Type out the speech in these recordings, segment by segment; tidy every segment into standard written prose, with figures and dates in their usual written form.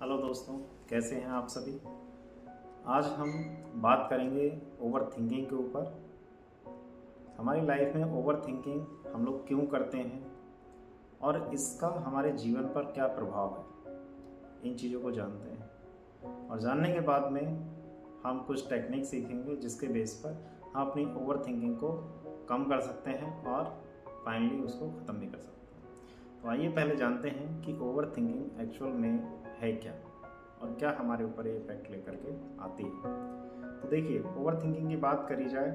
Hello दोस्तों, कैसे हैं आप सभी। आज हम बात करेंगे ओवर थिंकिंग के ऊपर। हमारी लाइफ में ओवर थिंकिंग हम लोग क्यों करते हैं और इसका हमारे जीवन पर क्या प्रभाव है, इन चीज़ों को जानते हैं। और जानने के बाद में हम कुछ टेक्निक सीखेंगे जिसके बेस पर हम अपनी ओवर थिंकिंग को कम कर सकते हैं और फाइनली उसको ख़त्म भी कर सकते हैं। तो आइए पहले जानते हैं कि ओवर थिंकिंग एक्चुअल में है क्या और क्या हमारे ऊपर ये इफेक्ट लेकर के आती है। तो देखिए, ओवर थिंकिंग की बात करी जाए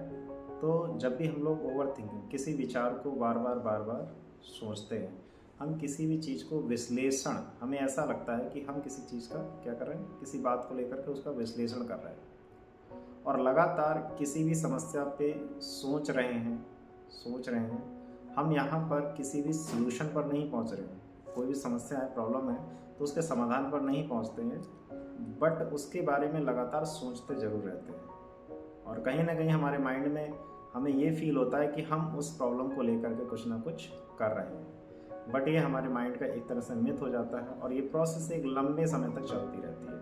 तो जब भी हम लोग ओवर थिंकिंग किसी विचार को बार बार सोचते हैं, हम किसी भी चीज़ को विश्लेषण, हमें ऐसा लगता है कि हम किसी चीज़ का क्या कर रहे हैं, किसी बात को लेकर के उसका विश्लेषण कर रहे हैं और लगातार किसी भी समस्या पे सोच रहे हैं। हम यहाँ पर किसी भी सॉल्यूशन पर नहीं पहुँच रहे हैं। कोई भी समस्या है, प्रॉब्लम है, तो उसके समाधान पर नहीं पहुँचते हैं, बट उसके बारे में लगातार सोचते ज़रूर रहते हैं। और कहीं ना कहीं हमारे माइंड में हमें ये फील होता है कि हम उस प्रॉब्लम को लेकर के कुछ ना कुछ कर रहे हैं, बट ये हमारे माइंड का एक तरह से मिथ हो जाता है और ये प्रोसेस एक लंबे समय तक चलती रहती है।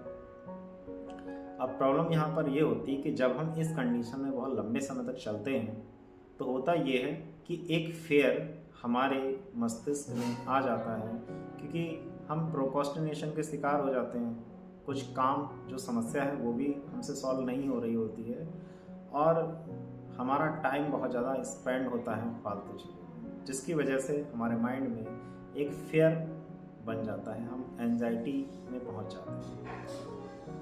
अब प्रॉब्लम यहाँ पर ये होती है कि जब हम इस कंडीशन में बहुत लंबे समय तक चलते हैं तो होता ये है कि एक फेयर हमारे मस्तिष्क में आ जाता है, क्योंकि हम प्रोक्रास्टिनेशन के शिकार हो जाते हैं। कुछ काम, जो समस्या है वो भी हमसे सॉल्व नहीं हो रही होती है और हमारा टाइम बहुत ज़्यादा स्पेंड होता है फालतू चीज़ों, जिसकी वजह से हमारे माइंड में एक फेयर बन जाता है, हम एंजाइटी में पहुंच जाते हैं।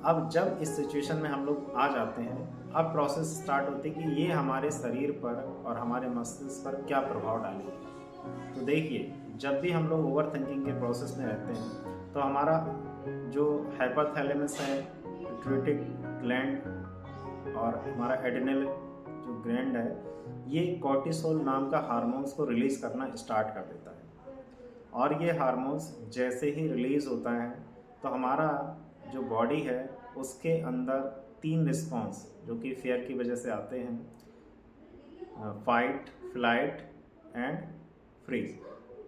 अब जब इस सिचुएशन में हम लोग आ जाते हैं, अब प्रोसेस स्टार्ट होती है कि ये हमारे शरीर पर और हमारे मस्तिष्क पर क्या प्रभाव डालेगी। तो देखिए, जब भी हम लोग ओवर थिंकिंग के प्रोसेस में रहते हैं तो हमारा जो हाइपोथैलेमस है, पिट्यूटरी ग्लैंड और हमारा एड्रिनल जो ग्लैंड है, ये कॉर्टिसोल नाम का हार्मोन्स को रिलीज करना स्टार्ट कर देता है। और ये हार्मोन्स जैसे ही रिलीज होता है तो हमारा जो बॉडी है उसके अंदर 3 रिस्पॉन्स जो कि फेयर की वजह से आते हैं, फाइट, फ्लाइट एंड फ्रीज,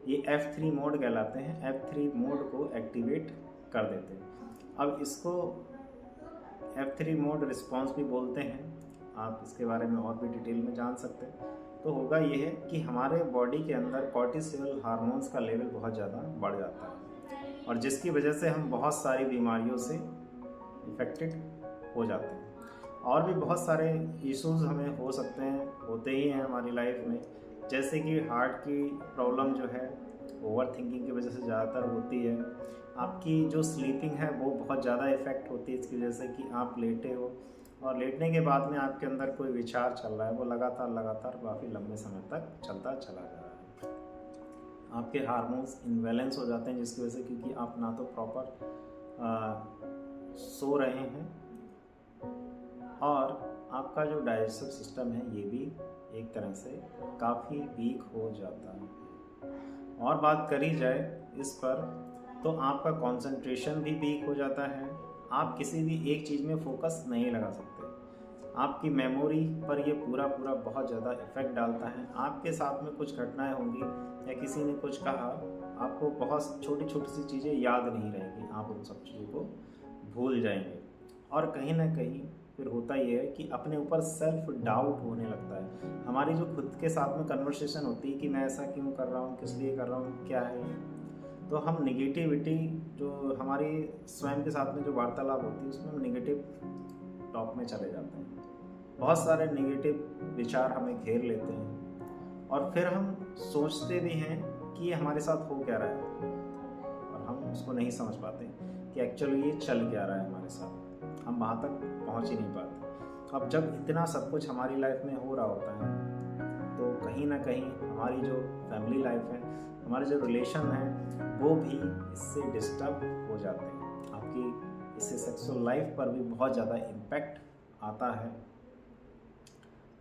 ये F3 मोड कहलाते हैं। F3 मोड को एक्टिवेट कर देते हैं। अब इसको F3 मोड रिस्पॉन्स भी बोलते हैं, आप इसके बारे में और भी डिटेल में जान सकते हैं। तो होगा ये है कि हमारे बॉडी के अंदर कॉर्टिसोल हार्मोन्स का लेवल बहुत ज़्यादा बढ़ जाता है और जिसकी वजह से हम बहुत सारी बीमारियों से इफेक्टेड हो जाते हैं। और भी बहुत सारे इश्यूज हमें हो सकते हैं, होते ही हैं हमारी लाइफ में, जैसे कि हार्ट की प्रॉब्लम जो है ओवर थिंकिंग की वजह से ज़्यादातर होती है। आपकी जो स्लीपिंग है वो बहुत ज़्यादा इफ़ेक्ट होती है इसकी वजह से कि आप लेटे हो और लेटने के बाद में आपके अंदर कोई विचार चल रहा है, वो लगातार काफ़ी लंबे समय तक चलता चला जा रहा है। आपके हार्मोन्स इनबैलेंस हो जाते हैं जिसकी वजह से, क्योंकि आप ना तो प्रॉपर सो रहे हैं और आपका जो डाइजेस्टिव सिस्टम है ये भी एक तरह से काफ़ी वीक हो जाता है। और बात करी जाए इस पर तो आपका कंसंट्रेशन भी वीक हो जाता है, आप किसी भी एक चीज़ में फोकस नहीं लगा सकते। आपकी मेमोरी पर ये पूरा बहुत ज़्यादा इफेक्ट डालता है। आपके साथ में कुछ घटनाएं होंगी या किसी ने कुछ कहा, आपको बहुत छोटी सी चीज़ें याद नहीं रहेगी, आप उन सब चीज़ों को भूल जाएंगे। और कहीं ना कहीं फिर होता ये है कि अपने ऊपर सेल्फ डाउट होने लगता है। हमारी जो खुद के साथ में कन्वर्सेशन होती है कि मैं ऐसा क्यों कर रहा हूँ, किस लिए कर रहा हूँ, क्या है ये, तो हम निगेटिविटी, जो हमारी स्वयं के साथ में जो वार्तालाप होती है उसमें हम निगेटिव टॉप में चले जाते हैं। बहुत सारे नेगेटिव विचार हमें घेर लेते हैं और फिर हम सोचते भी हैं कि ये हमारे साथ हो क्या रहा है और हम उसको नहीं समझ पाते कि एक्चुअली ये चल क्या रहा है हमारे साथ, हम वहाँ तक पहुँच ही नहीं पाते। अब जब इतना सब कुछ हमारी लाइफ में हो रहा होता है तो कहीं ना कहीं हमारी जो फैमिली लाइफ है, हमारे जो रिलेशन है, वो भी इससे डिस्टर्ब हो जाते हैं। आपकी इससे सेक्सुअल लाइफ पर भी बहुत ज़्यादा इम्पैक्ट आता है।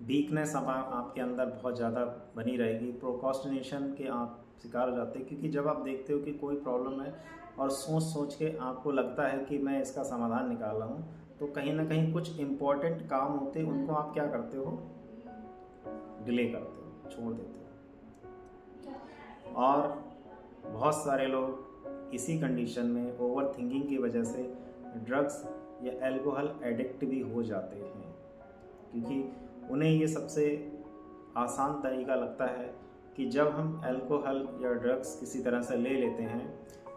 वीकनेस अब आपके अंदर बहुत ज़्यादा बनी रहेगी। प्रोक्रास्टिनेशन के आप शिकार हो जाते हैं, क्योंकि जब आप देखते हो कि कोई प्रॉब्लम है और सोच के आपको लगता है कि मैं इसका समाधान निकाल रहा हूँ, तो कहीं ना कहीं कुछ इम्पोर्टेंट काम होते हैं उनको आप क्या करते हो, डिले करते हो, छोड़ देते हो। और बहुत सारे लोग इसी कंडीशन में ओवर थिंकिंग की वजह से ड्रग्स या अल्कोहल एडिक्ट भी हो जाते हैं, क्योंकि उन्हें ये सबसे आसान तरीका लगता है कि जब हम अल्कोहल या ड्रग्स किसी तरह से ले लेते हैं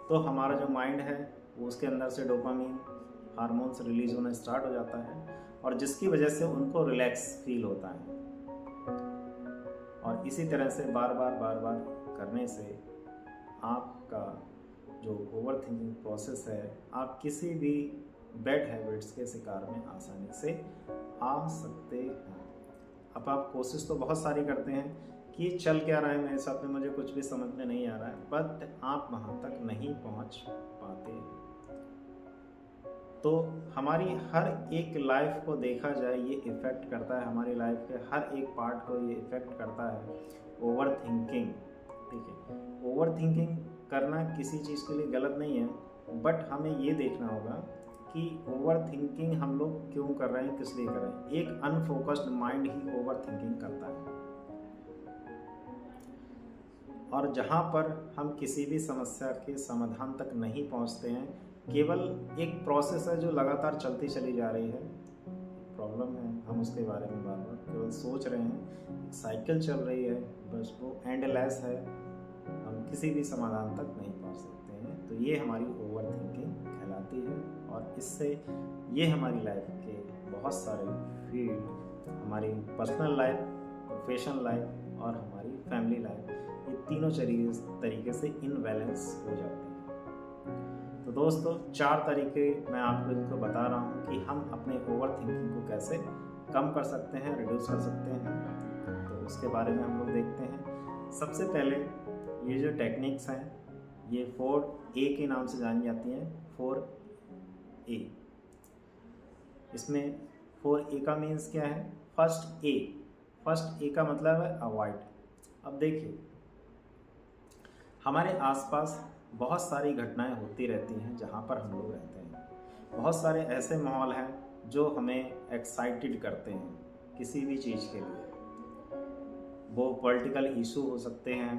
तो हमारा जो माइंड है वो उसके अंदर से डोपामीन हार्मोन्स रिलीज होना स्टार्ट हो जाता है, और जिसकी वजह से उनको रिलैक्स फील होता है। और इसी तरह से बार बार करने से आपका जो ओवर थिंकिंग प्रोसेस है, आप किसी भी बैड हैबिट्स के शिकार में आसानी से आ सकते हैं। अब आप कोशिश तो बहुत सारी करते हैं कि चल क्या रहा है मेरे साथ में, मुझे कुछ भी समझ में नहीं आ रहा है, बट आप वहाँ तक नहीं पहुँच पाते। तो हमारी हर एक लाइफ को देखा जाए ये इफ़ेक्ट करता है, हमारी लाइफ के हर एक पार्ट को ये इफ़ेक्ट करता है ओवर थिंकिंग। ठीक है, ओवर थिंकिंग करना किसी चीज़ के लिए गलत नहीं है, बट हमें ये देखना होगा कि ओवर थिंकिंग हम लोग क्यों कर रहे हैं, किस लिए कर रहे हैं। एक अनफोकस्ड माइंड ही ओवर थिंकिंग करता है, और जहाँ पर हम किसी भी समस्या के समाधान तक नहीं पहुँचते हैं, केवल एक प्रोसेस है जो लगातार चलती चली जा रही है, प्रॉब्लम है, हम उसके बारे में बार बार केवल सोच रहे हैं, साइकिल चल रही है, बस वो एंडलेस है, हम किसी भी समाधान तक नहीं पहुंच सकते हैं। तो ये हमारी ओवर थिंकिंग कहलाती है, और इससे ये हमारी लाइफ के बहुत सारे फील्ड, हमारी पर्सनल लाइफ, प्रोफेशनल लाइफ और हमारी फैमिली लाइफ, ये तीनों तरीके से इनबैलेंस हो जाते हैं। तो दोस्तों, 4 तरीके मैं आपको इनको बता रहा हूँ कि हम अपने ओवर थिंकिंग को कैसे कम कर सकते हैं, रिड्यूस कर सकते हैं। तो उसके बारे में हम लोग देखते हैं। सबसे पहले ये जो टेक्निक्स हैं ये 4A के नाम से जानी जाती हैं। 4A, इसमें 4A का मीन्स क्या है? फर्स्ट ए का मतलब है अवॉइड। अब देखिए, हमारे आसपास बहुत सारी घटनाएं होती रहती हैं जहाँ पर हम लोग रहते हैं। बहुत सारे ऐसे माहौल हैं जो हमें एक्साइटेड करते हैं किसी भी चीज़ के लिए। वो पॉलिटिकल इशू हो सकते हैं,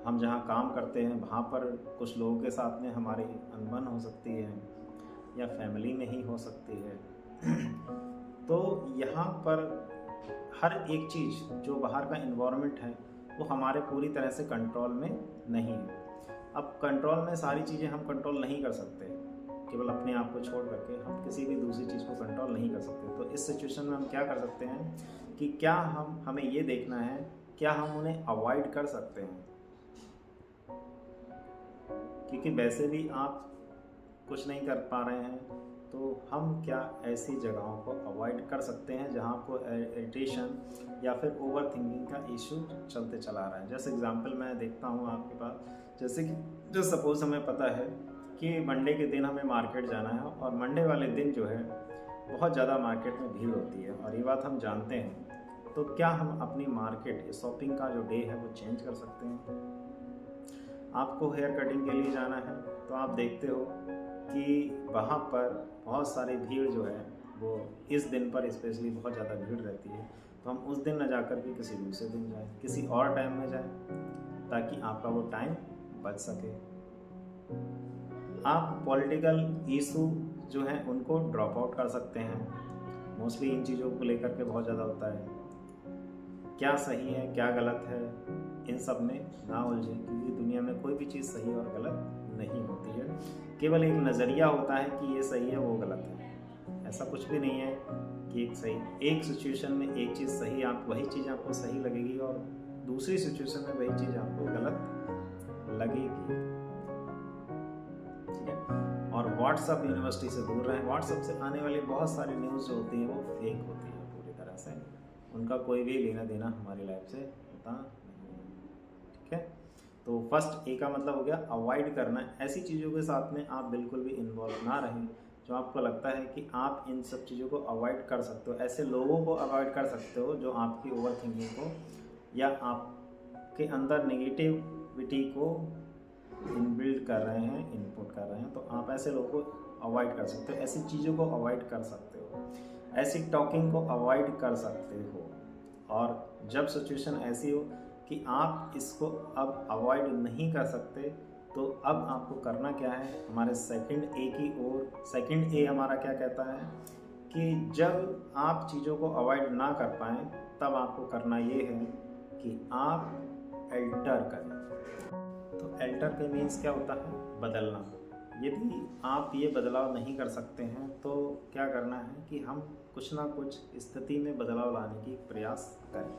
हम जहाँ काम करते हैं वहाँ पर कुछ लोगों के साथ में हमारी अनबन हो सकती है, या फैमिली में ही हो सकती है। तो यहाँ पर हर एक चीज़ जो बाहर का इन्वायरमेंट है वो हमारे पूरी तरह से कंट्रोल में नहीं है। अब कंट्रोल में सारी चीज़ें हम कंट्रोल नहीं कर सकते, केवल अपने आप को छोड़ करके हम किसी भी दूसरी चीज़ को कंट्रोल नहीं कर सकते। तो इस सिचुएशन में हम क्या कर सकते हैं कि क्या हमें ये देखना है, क्या हम उन्हें अवॉइड कर सकते हैं, क्योंकि वैसे भी आप कुछ नहीं कर पा रहे हैं, तो हम क्या ऐसी जगहों को अवॉइड कर सकते हैं जहाँ आपको इरिटेशन या फिर ओवर थिंकिंग का इशू चलते चला रहा है। जैसे एग्जांपल मैं देखता हूँ आपके पास, जैसे कि जो सपोज हमें पता है कि मंडे के दिन हमें मार्केट जाना है, और मंडे वाले दिन जो है बहुत ज़्यादा मार्केट में भीड़ होती है, और ये बात हम जानते हैं। तो क्या हम अपनी मार्केट शॉपिंग का जो डे है वो चेंज कर सकते हैं? आपको हेयर कटिंग के लिए जाना है तो आप देखते हो कि वहाँ पर बहुत सारी भीड़ जो है वो इस दिन पर स्पेशली बहुत ज़्यादा भीड़ रहती है। तो हम उस दिन न जाकर के किसी दूसरे दिन जाएं, किसी और टाइम में जाएं, ताकि आपका वो टाइम बच सके। आप पॉलिटिकल इशू जो हैं उनको ड्रॉप आउट कर सकते हैं। मोस्टली इन चीज़ों को लेकर के बहुत ज़्यादा होता है, क्या सही है क्या गलत है, इन सब में ना उलझें, क्योंकि दुनिया में कोई भी चीज़ सही और गलत नहीं होती है। केवल एक नज़रिया होता है कि ये सही है वो गलत है। ऐसा कुछ भी नहीं है कि एक सिचुएशन में एक चीज़ सही, वही चीज़ आपको सही लगेगी, और दूसरी सिचुएशन में वही चीज़ आपको गलत लगेगी। ठीक है, और व्हाट्सएप यूनिवर्सिटी से दूर रहें। व्हाट्सएप से आने वाली बहुत सारी न्यूज़ जो होती है वो फेक होती है पूरी तरह से, उनका कोई भी लेना देना हमारी लाइफ से होता नहीं है। ठीक है, तो फर्स्ट ए का मतलब हो गया अवॉइड करना। ऐसी चीज़ों के साथ में आप बिल्कुल भी इन्वॉल्व ना रहें जो आपको लगता है कि आप इन सब चीज़ों को अवॉइड कर सकते हो। ऐसे लोगों को अवॉइड कर सकते हो जो आपकी ओवर थिंकिंग को या आपके अंदर नेगेटिविटी को इनबिल्ड कर रहे हैं, इनपुट कर रहे हैं। तो आप ऐसे लोगों को अवॉइड कर सकते हो, ऐसी चीज़ों को अवॉइड कर सकते हो, ऐसी टॉकिंग को अवॉइड कर सकते हो। और जब सिचुएशन ऐसी हो कि आप इसको अब अवॉइड नहीं कर सकते, तो अब आपको करना क्या है, हमारे सेकंड ए की ओर। सेकंड ए हमारा क्या कहता है कि जब आप चीज़ों को अवॉइड ना कर पाएँ तब आपको करना ये है कि आप अल्टर करें। तो अल्टर के मीन्स क्या होता है, बदलना। यदि आप ये बदलाव नहीं कर सकते हैं तो क्या करना है कि हम कुछ ना कुछ स्थिति में बदलाव लाने की प्रयास करें।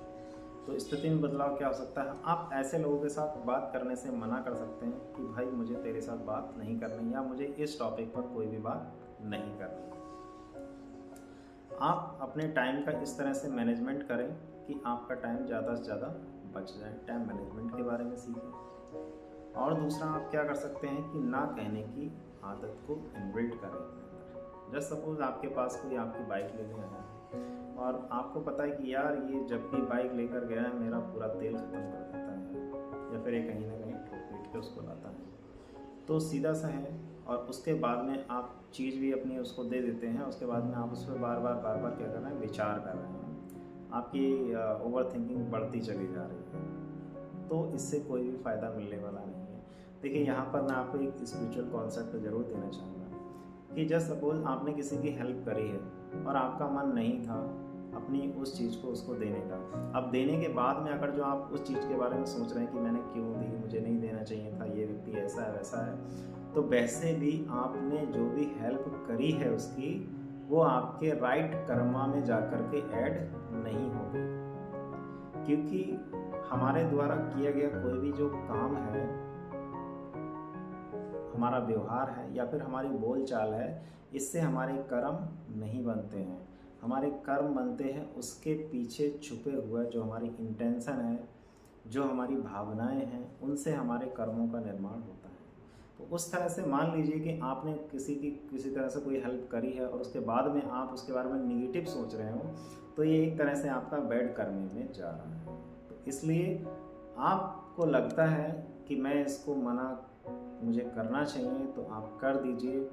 तो स्थिति में बदलाव क्या हो सकता है, आप ऐसे लोगों के साथ बात करने से मना कर सकते हैं कि भाई मुझे तेरे साथ बात नहीं करनी, या मुझे इस टॉपिक पर कोई भी बात नहीं करनी। आप अपने टाइम का इस तरह से मैनेजमेंट करें कि आपका टाइम ज़्यादा से ज़्यादा बच जाए। टाइम मैनेजमेंट के बारे में सीखें। और दूसरा आप क्या कर सकते हैं कि ना कहने की आदत को इनबिल्ट करें अपने अंदर। जस्ट सपोज आपके पास कोई आपकी बाइक लेने आया है और आपको पता है कि यार ये जब भी बाइक लेकर गया है मेरा पूरा तेल ख़त्म कर देता है, या फिर ये कहीं ना कहीं ठोक पीट के उसको लाता है, तो सीधा सा है। और उसके बाद में आप चीज़ भी अपनी उसको दे देते हैं, उसके बाद में आप उस पर बार बार क्या कर रहे हैं, विचार कर रहे हैं, आपकी ओवर थिंकिंग बढ़ती चली जा रही है, तो इससे कोई भी फ़ायदा मिलने वाला नहीं है। देखिए यहाँ पर मैं आपको एक स्पिरिचुअल कॉन्सेप्ट ज़रूर देना चाहूँगा कि जस्ट सपोज आपने किसी की हेल्प करी है और आपका मन नहीं था अपनी उस चीज़ को उसको देने का। अब देने के बाद में अगर जो आप उस चीज़ के बारे में सोच रहे हैं कि मैंने क्यों दी, मुझे नहीं देना चाहिए था, ये व्यक्ति ऐसा है वैसा है, तो वैसे भी आपने जो भी हेल्प करी है उसकी, वो आपके राइट कर्मा में जाकर के ऐड नहीं होगी। क्योंकि हमारे द्वारा किया गया कोई भी जो काम है, हमारा व्यवहार है या फिर हमारी बोलचाल है, इससे हमारे कर्म नहीं बनते हैं। हमारे कर्म बनते हैं उसके पीछे छुपे हुए जो हमारी इंटेंशन है, जो हमारी भावनाएं हैं, उनसे हमारे कर्मों का निर्माण होता है। तो उस तरह से मान लीजिए कि आपने किसी तरह से कोई हेल्प करी है और उसके बाद में आप उसके बारे में निगेटिव सोच रहे हो, तो ये एक तरह से आपका बैड कर्म में जा रहा है। तो इसलिए आपको लगता है कि मैं इसको मना मुझे करना चाहिए, तो आप कर दीजिए,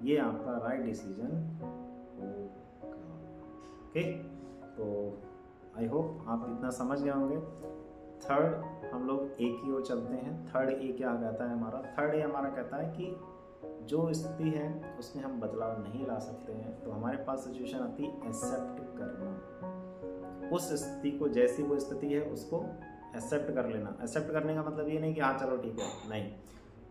ये आपका राइट डिसीजन होगा। ओके, तो आई होप आप इतना समझ गए होंगे। थर्ड हम लोग ए की ओर चलते हैं। थर्ड ए क्या कहता है हमारा, थर्ड ए हमारा कहता है कि जो स्थिति है उसमें हम बदलाव नहीं ला सकते हैं, तो हमारे पास सिचुएशन आती है एक्सेप्ट करना। उस स्थिति को, जैसी वो स्थिति है उसको एक्सेप्ट कर लेना। एक्सेप्ट करने का मतलब ये नहीं कि हाँ चलो ठीक है, नहीं,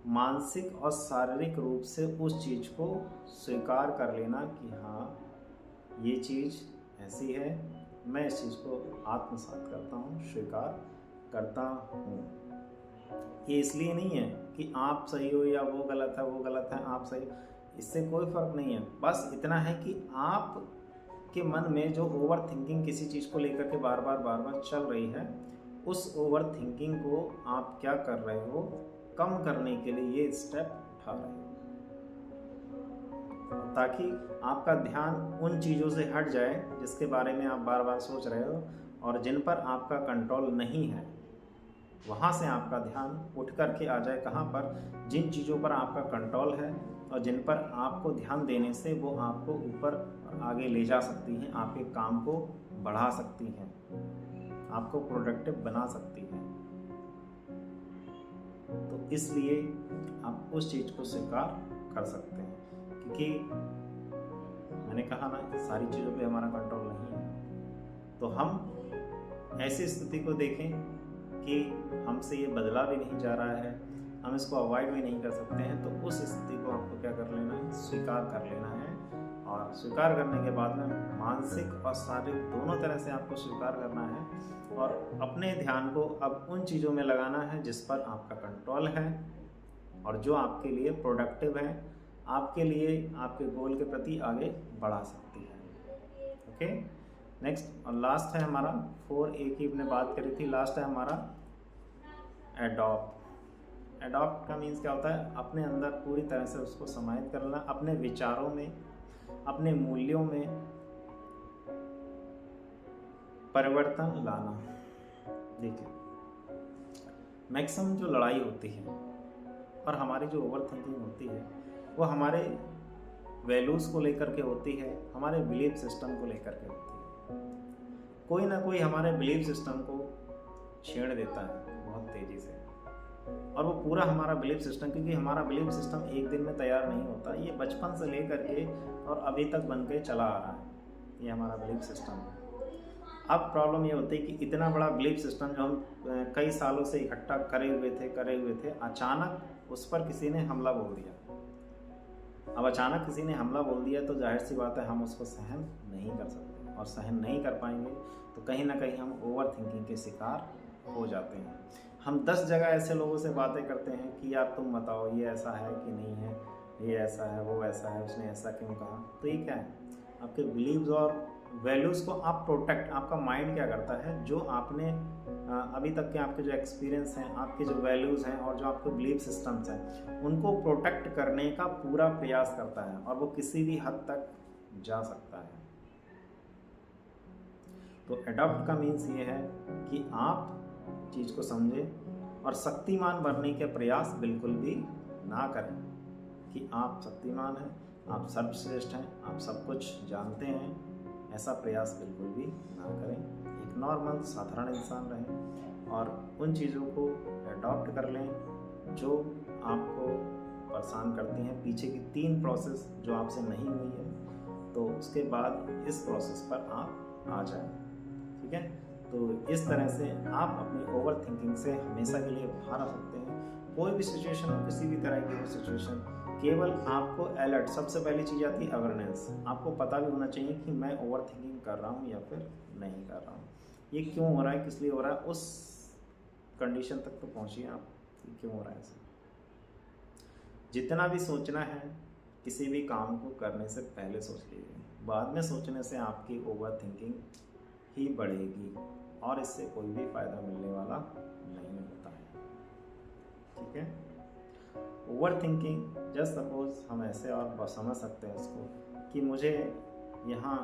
मानसिक और शारीरिक रूप से उस चीज़ को स्वीकार कर लेना कि हाँ ये चीज़ ऐसी है, मैं इस चीज़ को आत्मसात करता हूँ, स्वीकार करता हूँ। ये इसलिए नहीं है कि आप सही हो या वो गलत है, वो गलत है आप सही, इससे कोई फ़र्क नहीं है। बस इतना है कि आप के मन में जो ओवर थिंकिंग किसी चीज़ को लेकर के बार बार चल रही है, उस ओवर थिंकिंग को आप क्या कर रहे हो, कम करने के लिए ये स्टेप उठा रहे हो, ताकि आपका ध्यान उन चीज़ों से हट जाए जिसके बारे में आप बार बार सोच रहे हो और जिन पर आपका कंट्रोल नहीं है। वहाँ से आपका ध्यान उठ करके आ जाए कहाँ पर, जिन चीज़ों पर आपका कंट्रोल है और जिन पर आपको ध्यान देने से वो आपको ऊपर आगे ले जा सकती हैं, आपके काम को बढ़ा सकती हैं, आपको प्रोडक्टिव बना सकती हैं। तो इसलिए आप उस चीज़ को स्वीकार कर सकते हैं, क्योंकि मैंने कहा ना सारी चीज़ों पे हमारा कंट्रोल नहीं है। तो हम ऐसी स्थिति को देखें कि हमसे ये बदला भी नहीं जा रहा है, हम इसको अवॉइड भी नहीं कर सकते हैं, तो उस स्थिति को आपको क्या कर लेना है, स्वीकार कर लेना है। और स्वीकार करने के बाद में मानसिक और शारीरिक दोनों तरह से आपको स्वीकार करना है और अपने ध्यान को अब उन चीज़ों में लगाना है जिस पर आपका कंट्रोल है और जो आपके लिए प्रोडक्टिव है, आपके लिए आपके गोल के प्रति आगे बढ़ा सकती है। ओके, नेक्स्ट और लास्ट है हमारा 4A की हमने बात करी थी, लास्ट है हमारा एडॉप्ट। एडॉप्ट का मीन्स क्या होता है, अपने अंदर पूरी तरह से उसको समाहित करना, अपने विचारों में, अपने मूल्यों में परिवर्तन लाना। देखिए मैक्सिमम जो लड़ाई होती है और हमारी जो ओवर थिंकिंग होती है वो हमारे वैल्यूज़ को लेकर के होती है, हमारे बिलीफ सिस्टम को लेकर के होती है। कोई ना कोई हमारे बिलीफ सिस्टम को छेड़ देता है बहुत तेज़ी से, और वो पूरा हमारा बिलीफ सिस्टम, क्योंकि हमारा बिलीफ सिस्टम एक दिन में तैयार नहीं होता, ये बचपन से लेकर के और अभी तक बन के चला आ रहा है, ये हमारा बिलीफ सिस्टम है। अब प्रॉब्लम ये होती है कि इतना बड़ा बिलीफ सिस्टम जो हम कई सालों से इकट्ठा करे हुए थे, अचानक उस पर किसी ने हमला बोल दिया। अब अचानक किसी ने हमला बोल दिया तो जाहिर सी बात है हम उसको सहन नहीं कर सकते, और सहन नहीं कर पाएंगे तो कहीं ना कहीं हम ओवर थिंकिंग के शिकार हो जाते हैं। हम 10 जगह ऐसे लोगों से बातें करते हैं कि यार तुम बताओ ये ऐसा है कि नहीं है, ये ऐसा है, वो ऐसा है, उसने ऐसा क्यों कहा। तो ये क्या है, आपके बिलीव्स और वैल्यूज़ को आप प्रोटेक्ट, आपका माइंड क्या करता है, जो आपने अभी तक के आपके जो एक्सपीरियंस हैं, आपके जो वैल्यूज़ हैं और जो आपके बिलीफ सिस्टम्स हैं, उनको प्रोटेक्ट करने का पूरा प्रयास करता है, और वो किसी भी हद तक जा सकता है। तो एडॉप्ट का मीन्स ये है कि आप चीज़ को समझें और शक्तिमान बनने के प्रयास बिल्कुल भी ना करें कि आप शक्तिमान हैं, आप सर्वश्रेष्ठ हैं, आप सब कुछ जानते हैं, ऐसा प्रयास बिल्कुल भी ना करें। एक नॉर्मल साधारण इंसान रहें और उन चीज़ों को अडॉप्ट कर लें जो आपको परेशान करती हैं। पीछे की 3 प्रोसेस जो आपसे नहीं हुई है, तो उसके बाद इस प्रोसेस पर आप आ जाएं, ठीक है। तो इस तरह से आप अपनी ओवर थिंकिंग से हमेशा के लिए बाहर आ सकते हैं। कोई भी सिचुएशन हो, किसी भी तरह की सिचुएशन, केवल आपको अलर्ट, सबसे पहली चीज़ आती है अवेयरनेस। आपको पता भी होना चाहिए कि मैं ओवर थिंकिंग कर रहा हूँ या फिर नहीं कर रहा हूँ, ये क्यों हो रहा है, किस लिए हो रहा है, उस कंडीशन तक तो पहुँचिए आप कि क्यों हो रहा है ऐसा। जितना भी सोचना है किसी भी काम को करने से पहले सोच लीजिए, बाद में सोचने से आपकी ओवर थिंकिंग ही बढ़ेगी और इससे कोई भी फ़ायदा मिलने वाला नहीं होता है, ठीक है। ओवर थिंकिंग, जस्ट सपोज हम ऐसे और समझ सकते हैं इसको कि मुझे यहाँ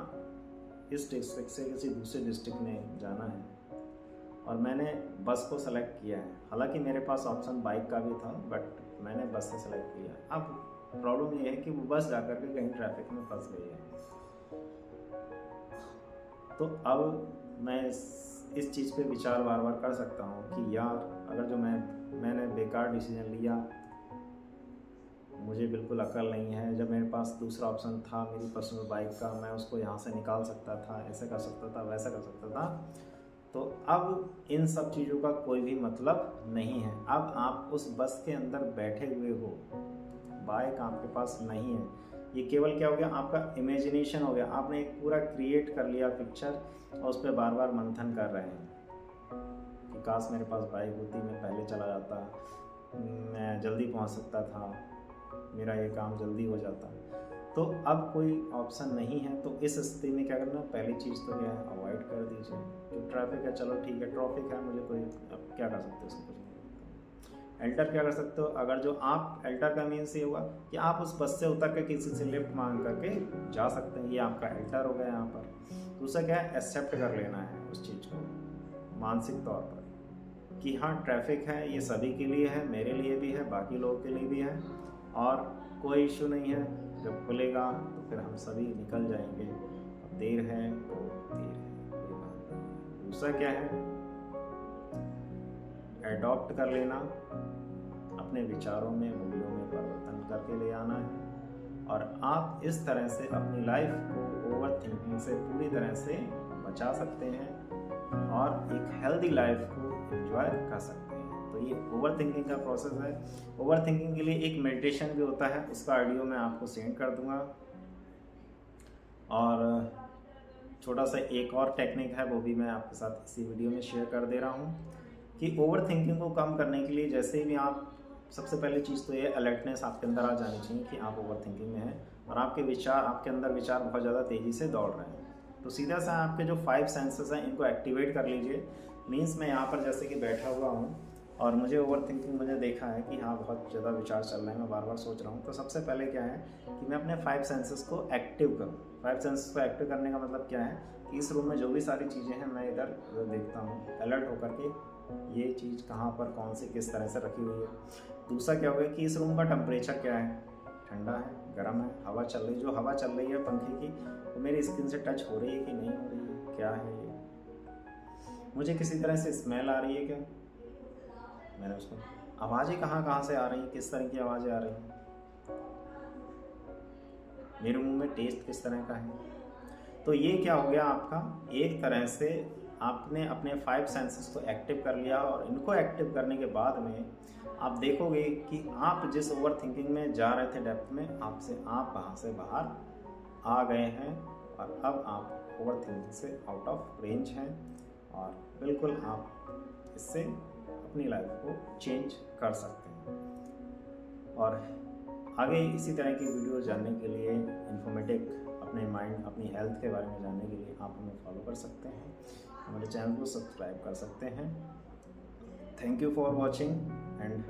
इस डिस्ट्रिक्ट से किसी दूसरे डिस्ट्रिक्ट में जाना है और मैंने बस को सेलेक्ट किया है। हालांकि मेरे पास ऑप्शन बाइक का भी था, बट मैंने बस से सेलेक्ट किया। अब प्रॉब्लम ये है कि वो बस जाकर के कहीं ट्रैफिक में फंस गई है। तो अब मैं इस चीज़ पे विचार बार बार कर सकता हूँ कि यार अगर जो मैंने बेकार डिसीजन लिया, मुझे बिल्कुल अकल नहीं है, जब मेरे पास दूसरा ऑप्शन था मेरी पर्सनल बाइक का, मैं उसको यहाँ से निकाल सकता था, ऐसे कर सकता था, वैसा कर सकता था। तो अब इन सब चीज़ों का कोई भी मतलब नहीं है। अब आप उस बस के अंदर बैठे हुए हो, बाइक आपके पास नहीं है, ये केवल क्या हो गया, आपका इमेजिनेशन हो गया। आपने एक पूरा क्रिएट कर लिया पिक्चर और उस पर बार बार मंथन कर रहे हैं कि काश मेरे पास बाइक होती, मैं पहले चला जाता, मैं जल्दी पहुंच सकता था, मेरा ये काम जल्दी हो जाता। तो अब कोई ऑप्शन नहीं है, तो इस स्थिति में क्या करना, पहली चीज़ तो क्या है, अवॉइड कर दीजिए। जो ट्रैफिक है, चलो ठीक है, ट्रैफिक है, मुझे कोई, अब क्या कर सकते हो उसको, कुछ नहीं। एल्टर क्या कर सकते हो, अगर जो आप एल्टर का मीन्स ये हुआ कि आप उस बस से उतर के किसी से लिफ्ट मांग करके जा सकते हैं, ये आपका एल्टर हो गया यहाँ पर। दूसरा क्या है, एक्सेप्ट कर लेना है उस चीज़ को मानसिक तौर पर कि हाँ ट्रैफिक है, ये सभी के लिए है, मेरे लिए भी है, बाकी लोगों के लिए भी है, और कोई इशू नहीं है, जब खुलेगा तो फिर हम सभी निकल जाएंगे, अब देर है तो देर है, कोई बात नहीं। दूसरा क्या है, एडॉप्ट कर लेना, अपने विचारों में, मूल्यों में परिवर्तन करके ले आना है, और आप इस तरह से अपनी लाइफ को ओवर थिंकिंग से पूरी तरह से बचा सकते हैं और एक हेल्दी लाइफ को एंजॉय कर सकते हैं। तो ये ओवर थिंकिंग का प्रोसेस है। ओवर थिंकिंग के लिए एक मेडिटेशन भी होता है, उसका ऑडियो मैं आपको सेंड कर दूंगा, और छोटा सा एक और टेक्निक है, वो भी मैं आपके साथ इसी वीडियो में शेयर कर दे रहा हूँ कि ओवर थिंकिंग को कम करने के लिए जैसे ही भी आप, सबसे पहली चीज़ तो ये अलर्टनेस आपके अंदर आ जानी चाहिए कि आप ओवर थिंकिंग में हैं और आपके अंदर विचार बहुत ज़्यादा तेज़ी से दौड़ रहे हैं। तो सीधा सा आपके जो 5 सेंसेस हैं इनको एक्टिवेट कर लीजिए। मीन्स मैं यहाँ पर जैसे कि बैठा हुआ हूँ और मुझे ओवर थिंकिंग, मुझे देखा है कि हाँ बहुत ज़्यादा विचार चल रहे हैं, मैं बार बार सोच रहा हूँ। तो सबसे पहले क्या है कि मैं अपने 5 सेंसेस को एक्टिव करूँ। 5 सेंसेस को एक्टिव करने का मतलब क्या है कि इस रूम में जो भी सारी चीज़ें हैं मैं इधर देखता हूँ, अलर्ट होकर के ये चीज़ कहाँ पर, कौन सी, किस तरह से रखी हुई है। दूसरा क्या होगा कि इस रूम का टेम्परेचर क्या है, ठंडा है, गर्म है, हवा चल रही है, जो हवा चल रही है पंखे की वो मेरी स्किन से टच हो रही है कि नहीं हो रही है, क्या है ये, मुझे किसी तरह से स्मेल आ रही है क्या, मैंने उसको आवाज़ें कहाँ कहाँ से आ रही हैं, किस तरह की आवाज़ें आ रही हैं, मेरे मुंह में टेस्ट किस तरह का है। तो ये क्या हो गया आपका, एक तरह से आपने अपने 5 सेंसेस को एक्टिव कर लिया, और इनको एक्टिव करने के बाद में आप देखोगे कि आप जिस ओवर थिंकिंग में जा रहे थे डेप्थ में, आप वहाँ से बाहर आ गए हैं, और अब आप ओवर थिंकिंग से आउट ऑफ रेंज हैं, और बिल्कुल आप इससे अपनी लाइफ को चेंज कर सकते हैं। और आगे इसी तरह की वीडियो जानने के लिए, इन्फॉर्मेटिव, अपने माइंड, अपनी हेल्थ के बारे में जानने के लिए आप हमें फॉलो कर सकते हैं, हमारे चैनल को सब्सक्राइब कर सकते हैं। Thank you for watching and